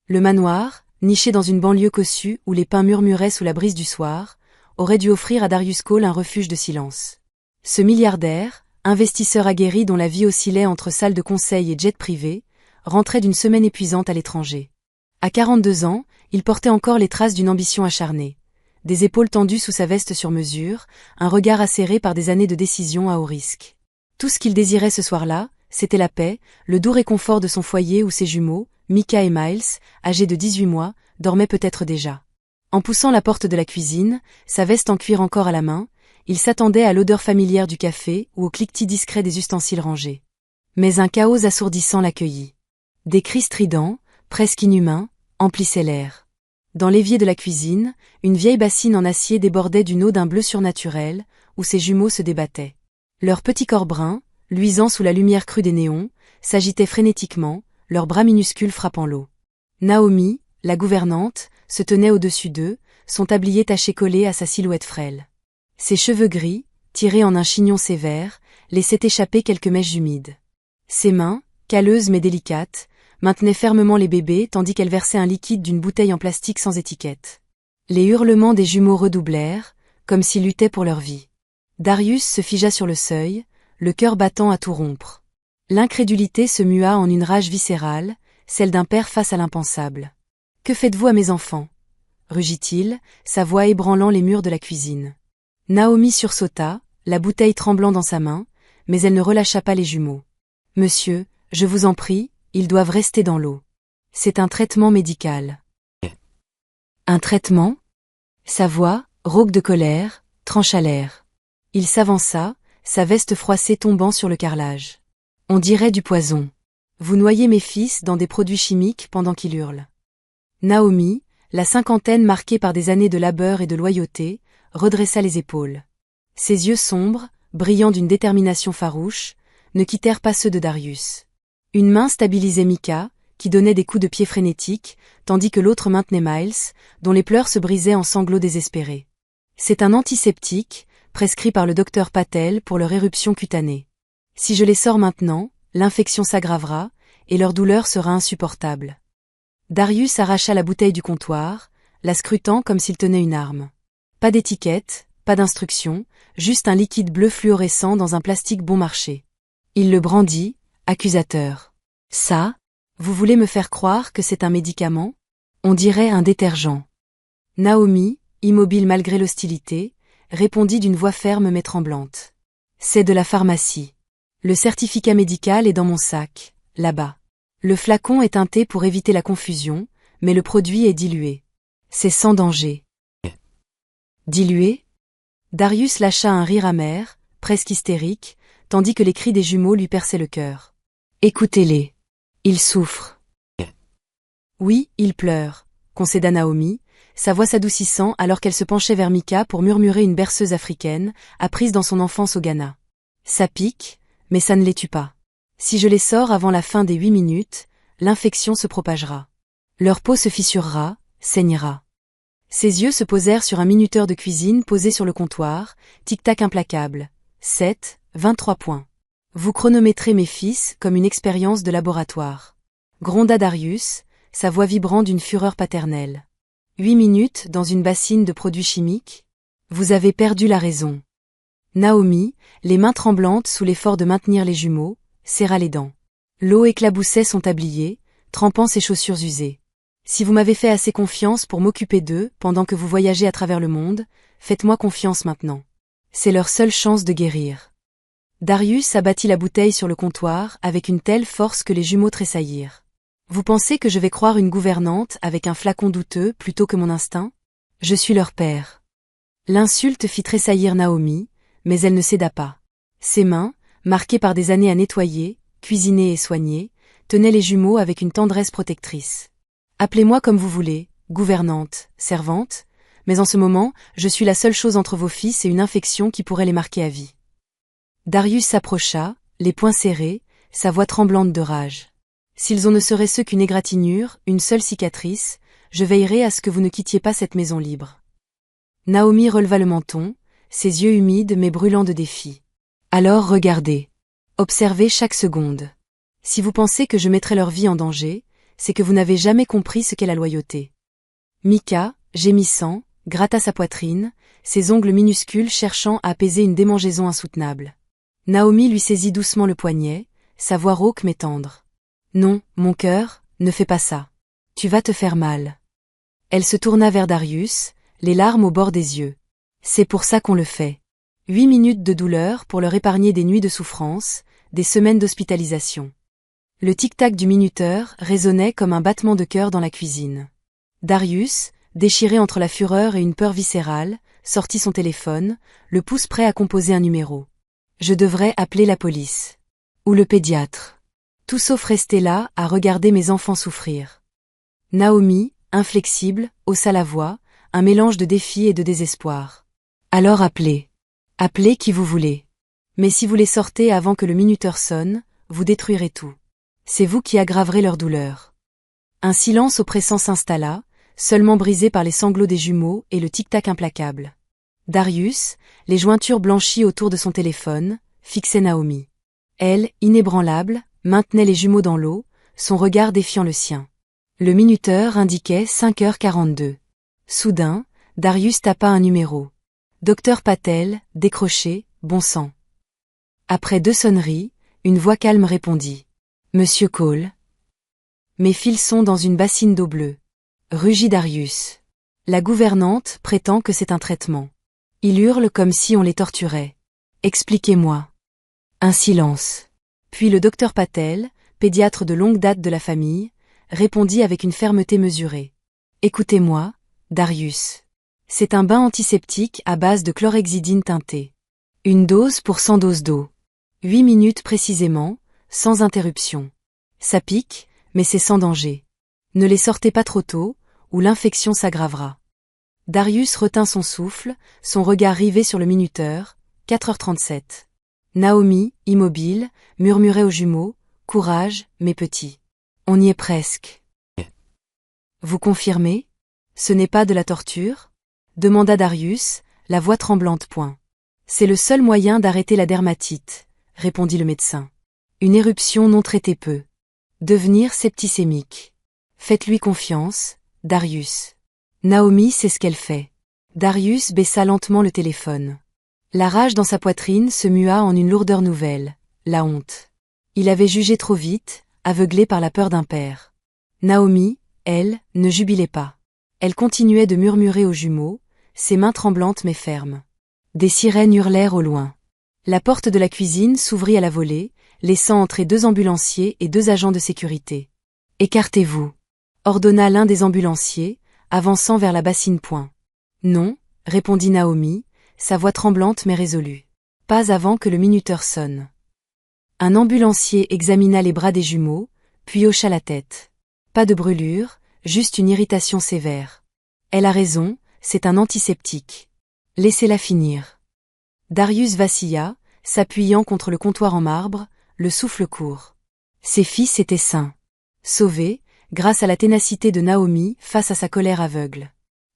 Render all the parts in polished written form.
Le manoir, niché dans une banlieue cossue où les pins murmuraient sous la brise du soir, aurait dû offrir à Darius Cole un refuge de silence. Ce milliardaire, investisseur aguerri dont la vie oscillait entre salle de conseil et jet privé, rentrait d'une semaine épuisante à l'étranger. À 42 ans, il portait encore les traces d'une ambition acharnée. Des épaules tendues sous sa veste sur mesure, un regard acéré par des années de décision à haut risque. Tout ce qu'il désirait ce soir-là, c'était la paix, le doux réconfort de son foyer où ses jumeaux, Micah et Miles, âgés de 18 mois, dormaient peut-être déjà. En poussant la porte de la cuisine, sa veste en cuir encore à la main, il s'attendait à l'odeur familière du café ou au cliquetis discret des ustensiles rangés. Mais un chaos assourdissant l'accueillit. Des cris stridents, presque inhumains, emplissaient l'air. Dans l'évier de la cuisine, une vieille bassine en acier débordait d'une eau d'un bleu surnaturel, où ses jumeaux se débattaient. Leurs petits corps bruns, luisant sous la lumière crue des néons, s'agitaient frénétiquement, leurs bras minuscules frappant l'eau. Naomi, la gouvernante, se tenait au-dessus d'eux, son tablier taché collé à sa silhouette frêle. Ses cheveux gris, tirés en un chignon sévère, laissaient échapper quelques mèches humides. Ses mains, calleuses mais délicates, maintenaient fermement les bébés tandis qu'elle versait un liquide d'une bouteille en plastique sans étiquette. Les hurlements des jumeaux redoublèrent, comme s'ils luttaient pour leur vie. Darius se figea sur le seuil, le cœur battant à tout rompre. L'incrédulité se mua en une rage viscérale, celle d'un père face à l'impensable. « Que faites-vous à mes enfants » rugit-il, sa voix ébranlant les murs de la cuisine. Naomi sursauta, la bouteille tremblant dans sa main, mais elle ne relâcha pas les jumeaux. « Monsieur, je vous en prie, ils doivent rester dans l'eau. C'est un traitement médical. » Un traitement ? Sa voix, rauque de colère, trancha l'air. Il s'avança, sa veste froissée tombant sur le carrelage. « On dirait du poison. Vous noyez mes fils dans des produits chimiques pendant qu'ils hurlent. » Naomi, la cinquantaine marquée par des années de labeur et de loyauté, redressa les épaules. Ses yeux sombres, brillant d'une détermination farouche, ne quittèrent pas ceux de Darius. Une main stabilisait Micah, qui donnait des coups de pied frénétiques, tandis que l'autre maintenait Miles, dont les pleurs se brisaient en sanglots désespérés. C'est un antiseptique, prescrit par le docteur Patel pour leur éruption cutanée. Si je les sors maintenant, l'infection s'aggravera, et leur douleur sera insupportable. Darius arracha la bouteille du comptoir, la scrutant comme s'il tenait une arme. Pas d'étiquette, pas d'instruction, juste un liquide bleu fluorescent dans un plastique bon marché. Il le brandit, accusateur. « Ça, vous voulez me faire croire que c'est un médicament ? On dirait un détergent. » Naomi, immobile malgré l'hostilité, répondit d'une voix ferme mais tremblante. « C'est de la pharmacie. Le certificat médical est dans mon sac, là-bas. Le flacon est teinté pour éviter la confusion, mais le produit est dilué. C'est sans danger. » Dilué ? Darius lâcha un rire amer, presque hystérique, tandis que les cris des jumeaux lui perçaient le cœur. « Écoutez-les. Ils souffrent. » « Oui, ils pleurent, » concéda Naomi, sa voix s'adoucissant alors qu'elle se penchait vers Micah pour murmurer une berceuse africaine, apprise dans son enfance au Ghana. « Ça pique, mais ça ne les tue pas. Si je les sors avant la fin des 8 minutes, l'infection se propagera. Leur peau se fissurera, saignera. » Ses yeux se posèrent sur un minuteur de cuisine posé sur le comptoir, tic-tac implacable. 7, 23 points. « Vous chronométrez mes fils comme une expérience de laboratoire. » Gronda Darius, sa voix vibrant d'une fureur paternelle. 8 minutes dans une bassine de produits chimiques ? Vous avez perdu la raison. Naomi, les mains tremblantes sous l'effort de maintenir les jumeaux, serra les dents. L'eau éclaboussait son tablier, trempant ses chaussures usées. Si vous m'avez fait assez confiance pour m'occuper d'eux pendant que vous voyagez à travers le monde, faites-moi confiance maintenant. C'est leur seule chance de guérir. Darius abattit la bouteille sur le comptoir avec une telle force que les jumeaux tressaillirent. Vous pensez que je vais croire une gouvernante avec un flacon douteux plutôt que mon instinct ? Je suis leur père. L'insulte fit tressaillir Naomi, mais elle ne céda pas. Ses mains, marquées par des années à nettoyer, cuisiner et soigner, tenaient les jumeaux avec une tendresse protectrice. Appelez-moi comme vous voulez, gouvernante, servante, mais en ce moment, je suis la seule chose entre vos fils et une infection qui pourrait les marquer à vie. Darius s'approcha, les poings serrés, sa voix tremblante de rage. S'ils en ne seraient ce qu'une égratignure, une seule cicatrice, je veillerai à ce que vous ne quittiez pas cette maison libre. Naomi releva le menton, ses yeux humides mais brûlants de défi. Alors regardez. Observez chaque seconde. Si vous pensez que je mettrai leur vie en danger, c'est que vous n'avez jamais compris ce qu'est la loyauté. Mika, gémissant, gratta sa poitrine, ses ongles minuscules cherchant à apaiser une démangeaison insoutenable. Naomi lui saisit doucement le poignet, sa voix rauque mais tendre. Non, mon cœur, ne fais pas ça. Tu vas te faire mal. Elle se tourna vers Darius, les larmes au bord des yeux. C'est pour ça qu'on le fait. 8 minutes de douleur pour leur épargner des nuits de souffrance, des semaines d'hospitalisation. Le tic-tac du minuteur résonnait comme un battement de cœur dans la cuisine. Darius, déchiré entre la fureur et une peur viscérale, sortit son téléphone, le pouce prêt à composer un numéro. Je devrais appeler la police. Ou le pédiatre. Tout sauf rester là à regarder mes enfants souffrir. Naomi, inflexible, haussa la voix, un mélange de défi et de désespoir. Alors appelez. Appelez qui vous voulez. Mais si vous les sortez avant que le minuteur sonne, vous détruirez tout. C'est vous qui aggraverez leur douleur. Un silence oppressant s'installa, seulement brisé par les sanglots des jumeaux et le tic-tac implacable. Darius, les jointures blanchies autour de son téléphone, fixait Naomi. Elle, inébranlable, maintenait les jumeaux dans l'eau, son regard défiant le sien. Le minuteur indiquait 5h42. Soudain, Darius tapa un numéro. Docteur Patel, décroché, bon sang. Après 2 sonneries, une voix calme répondit. Monsieur Cole. Mes fils sont dans une bassine d'eau bleue. Rugit Darius. La gouvernante prétend que c'est un traitement. Il hurle comme si on les torturait. Expliquez-moi. Un silence. Puis le docteur Patel, pédiatre de longue date de la famille, répondit avec une fermeté mesurée. Écoutez-moi, Darius. C'est un bain antiseptique à base de chlorhexidine teintée. Une dose pour 100 doses d'eau. 8 minutes précisément, sans interruption. Ça pique, mais c'est sans danger. Ne les sortez pas trop tôt, ou l'infection s'aggravera. Darius retint son souffle, son regard rivé sur le minuteur, 4h37. Naomi, immobile, murmurait aux jumeaux, « Courage, mes petits. On y est presque. » Vous confirmez? Ce n'est pas de la torture? Demanda Darius, la voix tremblante. C'est le seul moyen d'arrêter la dermatite, répondit le médecin. Une éruption non traitée peut devenir septicémique. Faites-lui confiance, Darius. Naomi sait ce qu'elle fait. Darius baissa lentement le téléphone. La rage dans sa poitrine se mua en une lourdeur nouvelle, la honte. Il avait jugé trop vite, aveuglé par la peur d'un père. Naomi, elle, ne jubilait pas. Elle continuait de murmurer aux jumeaux, ses mains tremblantes mais fermes. Des sirènes hurlèrent au loin. La porte de la cuisine s'ouvrit à la volée, laissant entrer 2 ambulanciers et 2 agents de sécurité. « Écartez-vous » ordonna l'un des ambulanciers, avançant vers la bassine. « Non » répondit Naomi, sa voix tremblante mais résolue. « Pas avant que le minuteur sonne. » Un ambulancier examina les bras des jumeaux, puis hocha la tête. Pas de brûlure, juste une irritation sévère. Elle a raison, c'est un antiseptique. Laissez-la finir. Darius vacilla, s'appuyant contre le comptoir en marbre, le souffle court. Ses fils étaient sains. Sauvés, grâce à la ténacité de Naomi face à sa colère aveugle.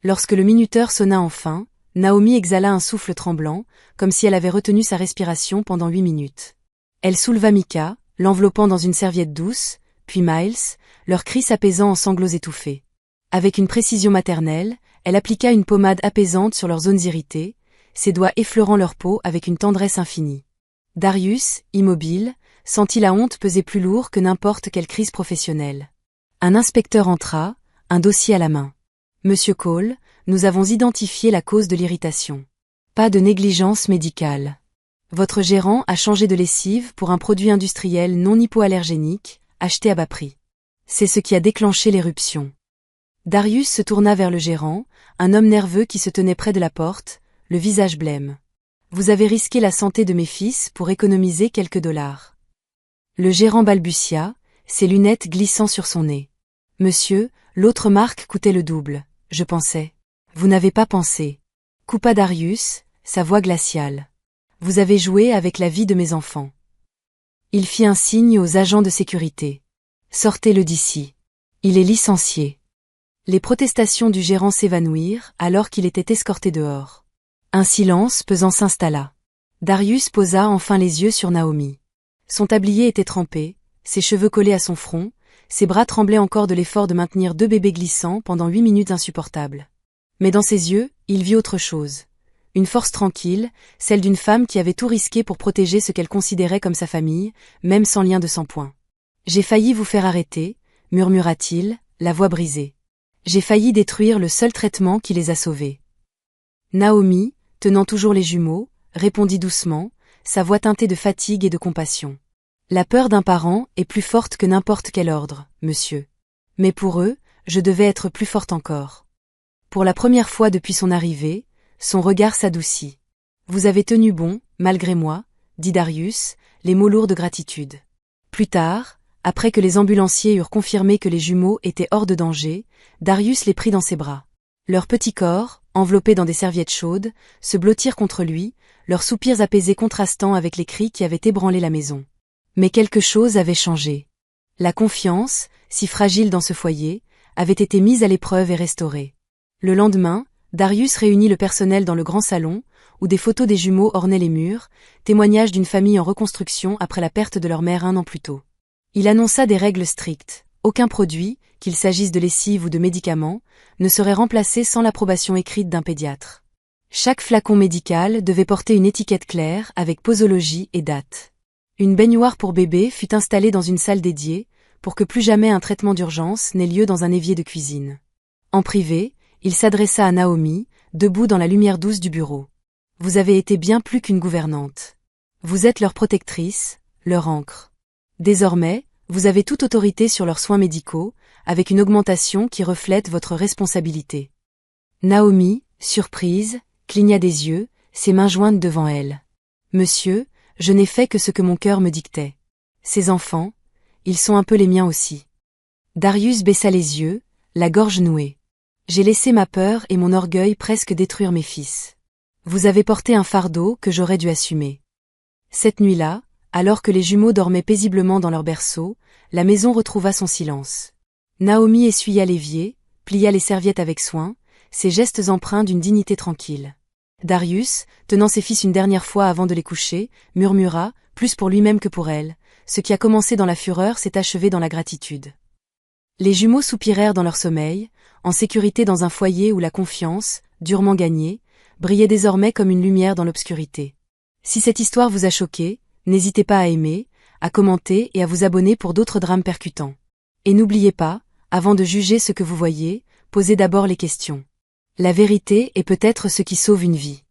Lorsque le minuteur sonna enfin, Naomi exhala un souffle tremblant, comme si elle avait retenu sa respiration pendant 8 minutes. Elle souleva Mika, l'enveloppant dans une serviette douce, puis Miles, leurs cris s'apaisant en sanglots étouffés. Avec une précision maternelle, elle appliqua une pommade apaisante sur leurs zones irritées, ses doigts effleurant leur peau avec une tendresse infinie. Darius, immobile, sentit la honte peser plus lourd que n'importe quelle crise professionnelle. Un inspecteur entra, un dossier à la main. « Monsieur Cole, nous avons identifié la cause de l'irritation. Pas de négligence médicale. Votre gérant a changé de lessive pour un produit industriel non hypoallergénique, acheté à bas prix. C'est ce qui a déclenché l'éruption. » Darius se tourna vers le gérant, un homme nerveux qui se tenait près de la porte, le visage blême. « Vous avez risqué la santé de mes fils pour économiser quelques dollars. » Le gérant balbutia, ses lunettes glissant sur son nez. « Monsieur, l'autre marque coûtait le double, je pensais. »« Vous n'avez pas pensé. » Coupa Darius, sa voix glaciale. « Vous avez joué avec la vie de mes enfants. » Il fit un signe aux agents de sécurité. « Sortez-le d'ici. Il est licencié. » Les protestations du gérant s'évanouirent alors qu'il était escorté dehors. Un silence pesant s'installa. Darius posa enfin les yeux sur Naomi. Son tablier était trempé, ses cheveux collés à son front, ses bras tremblaient encore de l'effort de maintenir 2 bébés glissants pendant 8 minutes insupportables. Mais dans ses yeux, il vit autre chose. Une force tranquille, celle d'une femme qui avait tout risqué pour protéger ce qu'elle considérait comme sa famille, même sans lien de sang point. « J'ai failli vous faire arrêter », murmura-t-il, la voix brisée. « J'ai failli détruire le seul traitement qui les a sauvés. » Naomi, tenant toujours les jumeaux, répondit doucement, sa voix teintée de fatigue et de compassion. « La peur d'un parent est plus forte que n'importe quel ordre, monsieur. Mais pour eux, je devais être plus forte encore. » Pour la première fois depuis son arrivée, son regard s'adoucit. « Vous avez tenu bon, malgré moi, » dit Darius, les mots lourds de gratitude. Plus tard, après que les ambulanciers eurent confirmé que les jumeaux étaient hors de danger, Darius les prit dans ses bras. Leurs petits corps, enveloppés dans des serviettes chaudes, se blottirent contre lui, leurs soupirs apaisés contrastant avec les cris qui avaient ébranlé la maison. Mais quelque chose avait changé. La confiance, si fragile dans ce foyer, avait été mise à l'épreuve et restaurée. Le lendemain, Darius réunit le personnel dans le grand salon, où des photos des jumeaux ornaient les murs, témoignage d'une famille en reconstruction après la perte de leur mère 1 an plus tôt. Il annonça des règles strictes. Aucun produit, qu'il s'agisse de lessive ou de médicaments, ne serait remplacé sans l'approbation écrite d'un pédiatre. Chaque flacon médical devait porter une étiquette claire avec posologie et date. Une baignoire pour bébé fut installée dans une salle dédiée, pour que plus jamais un traitement d'urgence n'ait lieu dans un évier de cuisine. En privé, il s'adressa à Naomi, debout dans la lumière douce du bureau. « Vous avez été bien plus qu'une gouvernante. Vous êtes leur protectrice, leur ancre. Désormais, vous avez toute autorité sur leurs soins médicaux, avec une augmentation qui reflète votre responsabilité. » Naomi, surprise, cligna des yeux, ses mains jointes devant elle. « Monsieur, je n'ai fait que ce que mon cœur me dictait. Ces enfants, ils sont un peu les miens aussi. » Darius baissa les yeux, la gorge nouée. « J'ai laissé ma peur et mon orgueil presque détruire mes fils. Vous avez porté un fardeau que j'aurais dû assumer. » Cette nuit-là, alors que les jumeaux dormaient paisiblement dans leur berceau, la maison retrouva son silence. Naomi essuya l'évier, plia les serviettes avec soin, ses gestes empreints d'une dignité tranquille. Darius, tenant ses fils une dernière fois avant de les coucher, murmura, plus pour lui-même que pour elle, ce qui a commencé dans la fureur s'est achevé dans la gratitude. Les jumeaux soupirèrent dans leur sommeil, en sécurité dans un foyer où la confiance, durement gagnée, brillait désormais comme une lumière dans l'obscurité. Si cette histoire vous a choqué, n'hésitez pas à aimer, à commenter et à vous abonner pour d'autres drames percutants. Et n'oubliez pas, avant de juger ce que vous voyez, posez d'abord les questions. La vérité est peut-être ce qui sauve une vie.